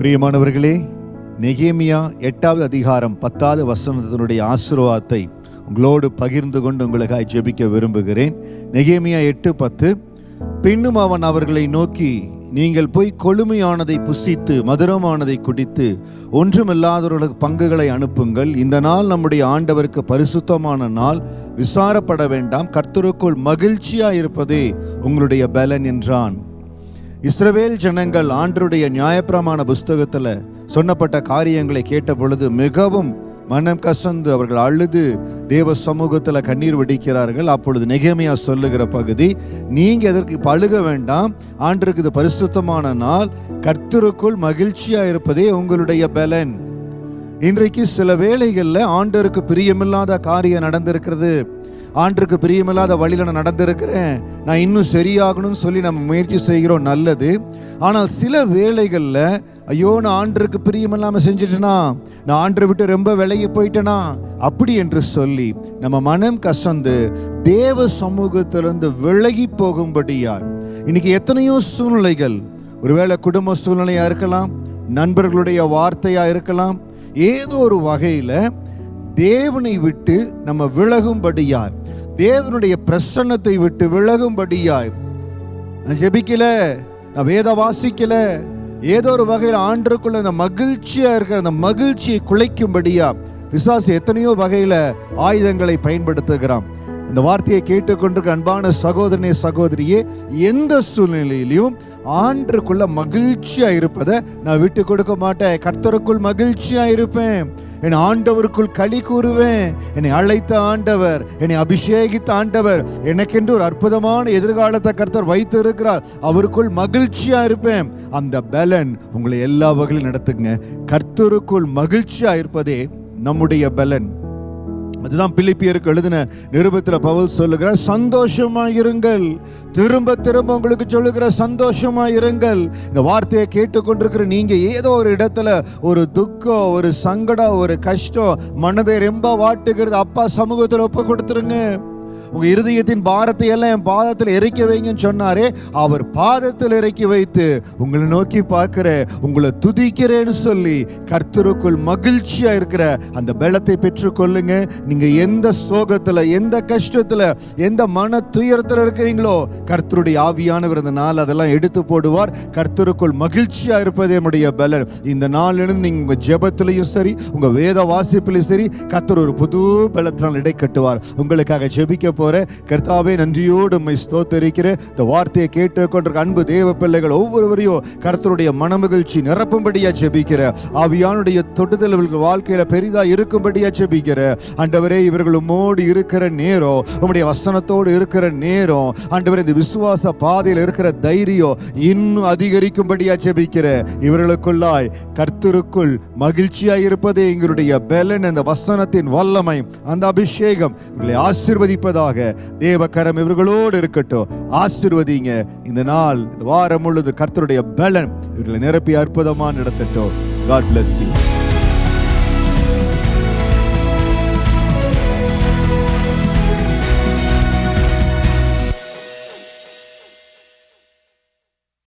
பிரியமானவர்களே, நெகேமியா 8வது அதிகாரம் 10வது வசனத்தினுடைய ஆசீர்வாதத்தை உங்களோடு பகிர்ந்து கொண்டு உங்களுக்காக ஜெபிக்க விரும்புகிறேன். நெகேமியா 8:10. பின்னும் அவன் அவர்களை நோக்கி, நீங்கள் போய் கொழுமையானதை புசித்து மதுரமானதை குடித்து ஒன்றுமில்லாதவர்களுக்கு பங்குகளை அனுப்புங்கள். இந்த நாள் நம்முடைய ஆண்டவருக்கு பரிசுத்தமான நாள், விசாரப்பட வேண்டாம், கர்த்தருக்குள் மகிழ்ச்சியாய் இருப்பதே உங்களுடைய பலன் என்றான். இஸ்ரவேல் ஜனங்கள் ஆண்டவருடைய நியாயப்பிரமாண புஸ்தகத்தில் சொன்னப்பட்ட காரியங்களை கேட்ட பொழுது மிகவும் மனம் கசந்து அவர்கள் அழுது தேவ சமூகத்தில் கண்ணீர் வடிக்கிறார்கள். அப்பொழுது நெகேமியா சொல்லுகிற பகுதி, நீங்க எதற்கு அழுக வேண்டாம், ஆண்டவருக்கு இது பரிசுத்தமான நாள், கர்த்தருக்குள் மகிழ்ச்சியா இருப்பதே உங்களுடைய பலன். இன்றைக்கு சில வேளைகளில் ஆண்டவருக்கு பிரியமில்லாத காரியம் நடந்திருக்கிறது. ஆண்டருக்கு பிரியமில்லாத வழியில் நான் நடந்திருக்கிறேன், நான் இன்னும் சரியாகணும்னு சொல்லி நம்ம முயற்சி செய்கிறோம், நல்லது. ஆனால் சில வேளைகளில் ஐயோ நான் ஆண்டருக்கு பிரியமில்லாமல் செஞ்சுட்டேனா, நான் ஆண்டரை விட்டு ரொம்ப விலகி போயிட்டேனா அப்படி என்று சொல்லி நம்ம மனம் கசந்து தேவ சமூகத்திலிருந்து விலகி போகும்படியா இன்னைக்கு எத்தனையோ சூழ்நிலைகள், ஒருவேளை குடும்ப சூழ்நிலையா இருக்கலாம், நண்பர்களுடைய வார்த்தையா இருக்கலாம், ஏதோ ஒரு வகையில் தேவனை விட்டு நம்ம விலகும்படியாய், தேவனுடைய பிரசன்னத்தை விட்டு விலகும்படியாய், நான் ஜெபிக்கல, நான் வேத வாசிக்கல, ஏதோ ஒரு வகையில் ஆண்டருக்குள்ள அந்த மகிழ்ச்சியா இருக்கிற அந்த மகிழ்ச்சியை குலைக்கும்படியா பிசாசு எத்தனையோ வகையில ஆயுதங்களை பயன்படுத்துகிறான். இந்த வார்த்தையை கேட்டுக்கொண்டிருக்க அன்பான சகோதரனே சகோதரியே, எந்த சூழ்நிலையிலும் ஆண்டருக்குள்ள மகிழ்ச்சியா இருப்பதை நான் விட்டு கொடுக்க மாட்டேன். கர்த்தருக்குள் மகிழ்ச்சியா இருப்பேன், என் ஆண்டவருக்குள் களி கூறுவேன். என்னை அழைத்த ஆண்டவர், என்னை அபிஷேகித்த ஆண்டவர், எனக்கென்று ஒரு அற்புதமான எதிர்காலத்தை கர்த்தர் வைத்து இருக்கிறார், அவருக்குள் மகிழ்ச்சியா இருப்பேன். அந்த பலன் உங்களை எல்லா வகையிலும் நடத்துங்க. கர்த்தருக்குள் மகிழ்ச்சியா இருப்பதே நம்முடைய பலன். அதுதான் பிலிப்பியருக்கு எழுதின நிருபத்தில் பவுல் சொல்லுகிறார், சந்தோஷமாயிருங்கள். திரும்ப திரும்ப உங்களுக்கு சொல்லுகிற சந்தோஷமாயிருங்கள். இந்த வார்த்தையை கேட்டுக்கொண்டிருக்கிற நீங்க ஏதோ ஒரு இடத்துல ஒரு துக்கம், ஒரு சங்கடம், ஒரு கஷ்டம் மனதை ரொம்ப வாட்டுகிறது, அப்பா சமூகத்தில் ஒப்பு கொடுத்துருங்க. உங்க இருதயத்தின் பாரத்தை எல்லாம் என் பாதத்தில் இறக்கி வைங்கன்னு சொன்னாரே, அவர் பாதத்தில் இறக்கி வைத்து உங்களை நோக்கி பார்க்கிற, உங்களை துதிக்கிறேன்னு சொல்லி கர்த்தருக்குள் மகிழ்ச்சியா இருக்கிற அந்த பலத்தை பெற்றுக்கொள்ளுங்க. நீங்க எந்த சோகத்துல, எந்த கஷ்டத்துல, எந்த மன துயரத்துல இருக்கிறீங்களோ, கர்த்தருடைய ஆவியானவர் இந்த நாள் அதெல்லாம் எடுத்து போடுவார். கர்த்தருக்குள் மகிழ்ச்சியா இருப்பதே நம்முடைய பலன். இந்த நாளிலிருந்து நீங்க உங்க ஜெபத்திலையும் சரி, உங்க வேத வாசிப்பிலையும் சரி, கர்த்தர் ஒரு புது பலத்தினால் இடை கட்டுவார். உங்களுக்காக ஜெபிக்க கர்த்தாவே, நன்றியோடு உம்மை ஸ்தோத்திரிக்கிறேன். இந்த வார்த்தையை கேட்டுக்கொண்டிருக்க அன்பு தேவ பிள்ளைகள் ஒவ்வொருவரையும் கர்த்தருடைய மனமகிழ்ச்சி நிரப்பும்படியா ஜெபிக்கிற, ஆவியானுடைய தொடுதல் வாழ்க்கையில பெரிதா இருக்கும்படியா ஜெபிக்கிற ஆண்டவரே. இவர்கள் உம்மோடு இருக்கிற நேரம், உம்முடைய வசனத்தோடு இருக்கிற நேரம், ஆண்டவரே இந்த விசுவாச பாதையில் இருக்கிற தைரியம் இன்னும் அதிகரிக்கும்படியா ஜெபிக்கிற. இவர்களுக்குள்ளாய் கர்த்தருக்குள் மகிழ்ச்சியா இருப்பதே எங்களுடைய பலன். அந்த வசனத்தின் வல்லமை, அந்த அபிஷேகம் இவர்களை ஆசீர்வதிப்பதாக தேவகரம் இவர்களோடு இருக்கட்டும். ஆசீர்வதிங்க. இந்த நாள், இந்த வாரம் முழுது கர்த்தருடைய பலன் இவர்களை நிரப்பி அற்புதமா நடத்தட்டும். God bless you.